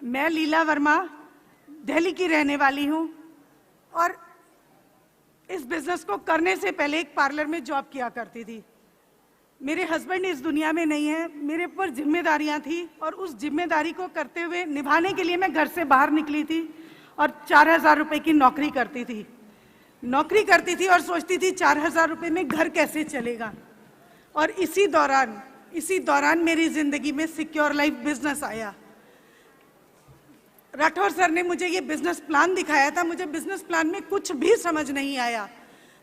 मैं लीला वर्मा दिल्ली की रहने वाली हूं और इस बिजनेस को करने से पहले एक पार्लर में जॉब किया करती थी। मेरे हस्बैंड इस दुनिया में नहीं है, मेरे ऊपर जिम्मेदारियां थी और उस जिम्मेदारी को करते हुए निभाने के लिए मैं घर से बाहर निकली थी और 4,000 रुपए की नौकरी करती थी और सोचती थी 4,000 रुपए में घर कैसे चलेगा। और इसी दौरान मेरी जिंदगी में सिक्योर लाइफ बिजनेस आया। राठौर सर ने मुझे ये बिजनेस प्लान दिखाया था। मुझे बिजनेस प्लान में कुछ भी समझ नहीं आया।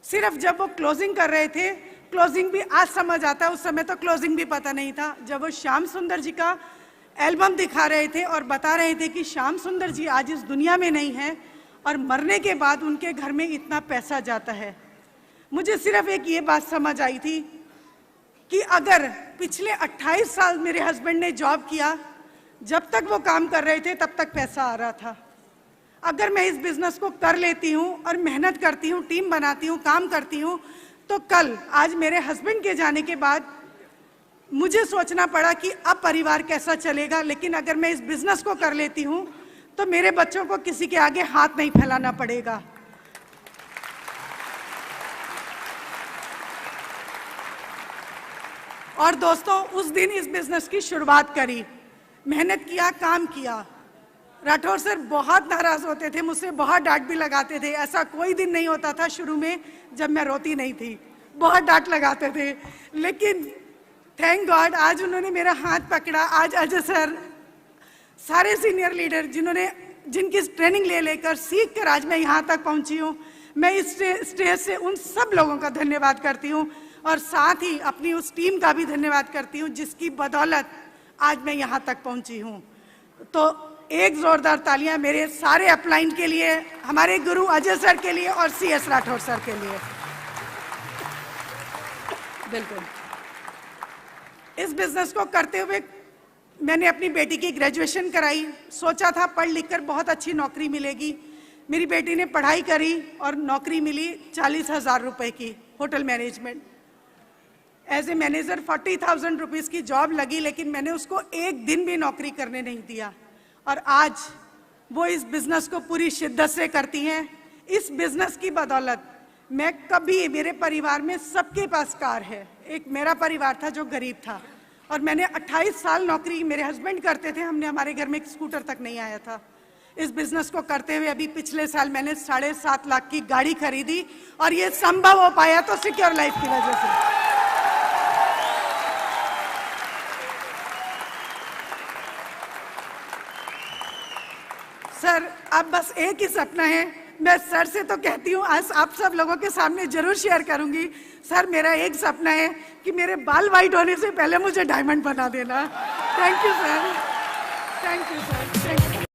सिर्फ जब वो क्लोजिंग कर रहे थे, क्लोजिंग भी आज समझ आता है, उस समय तो क्लोजिंग भी पता नहीं था। जब वो श्याम सुंदर जी का एल्बम दिखा रहे थे और बता रहे थे कि श्याम सुंदर जी आज इस दुनिया में नहीं है और मरने के बाद उनके घर में इतना पैसा जाता है, मुझे सिर्फ एक ये बात समझ आई थी कि अगर पिछले 28 साल मेरे हस्बैंड ने जॉब किया, जब तक वो काम कर रहे थे तब तक पैसा आ रहा था। अगर मैं इस बिजनेस को कर लेती हूँ और मेहनत करती हूँ, टीम बनाती हूँ, काम करती हूँ, तो कल आज मेरे हस्बैंड के जाने के बाद मुझे सोचना पड़ा कि अब परिवार कैसा चलेगा। लेकिन अगर मैं इस बिजनेस को कर लेती हूँ तो मेरे बच्चों को किसी के आगे हाथ नहीं फैलाना पड़ेगा। और दोस्तों, उस दिन इस बिजनेस की शुरुआत करी, मेहनत किया, काम किया। राठौर सर बहुत नाराज होते थे मुझसे, बहुत डांट भी लगाते थे। ऐसा कोई दिन नहीं होता था शुरू में जब मैं रोती नहीं थी, बहुत डांट लगाते थे। लेकिन थैंक गॉड आज उन्होंने मेरा हाथ पकड़ा। आज अजय सर, सारे सीनियर लीडर जिनकी ट्रेनिंग ले लेकर सीख कर आज मैं यहाँ तक पहुँची हूँ, मैं इस स्टेज से उन सब लोगों का धन्यवाद करती हूँ और साथ ही अपनी उस टीम का भी धन्यवाद करती हूँ जिसकी बदौलत आज मैं यहाँ तक पहुँची हूँ। तो एक जोरदार तालियां मेरे सारे अपलाइन के लिए, हमारे गुरु अजय सर के लिए और CS राठौर सर के लिए। बिल्कुल, इस बिजनेस को करते हुए मैंने अपनी बेटी की ग्रेजुएशन कराई। सोचा था पढ़ लिख कर बहुत अच्छी नौकरी मिलेगी। मेरी बेटी ने पढ़ाई करी और नौकरी मिली 40,000 रुपए की, hotel management. As a manager 40,000 rupees की जॉब लगी, लेकिन मैंने उसको एक दिन भी नौकरी करने नहीं दिया। और आज वो इस बिजनेस को पूरी शिद्दत से करती हैं। इस बिजनेस की बदौलत मैं कभी, मेरे परिवार में सबके पास कार है। एक मेरा परिवार था जो गरीब था और मैंने 28 साल नौकरी, मेरे हस्बैंड करते थे, हमारे घर में एक स्कूटर तक नहीं आया था। इस बिजनेस को करते हुए अभी पिछले साल मैंने 7.5 लाख की गाड़ी खरीदी और ये संभव हो पाया तो सिक्योर लाइफ की वजह से। सर, अब बस एक ही सपना है, मैं सर से तो कहती हूँ, आज आप सब लोगों के सामने जरूर शेयर करूंगी। सर, मेरा एक सपना है कि मेरे बाल वाइट होने से पहले मुझे डायमंड बना देना। Thank you sir, thank you sir, thank you.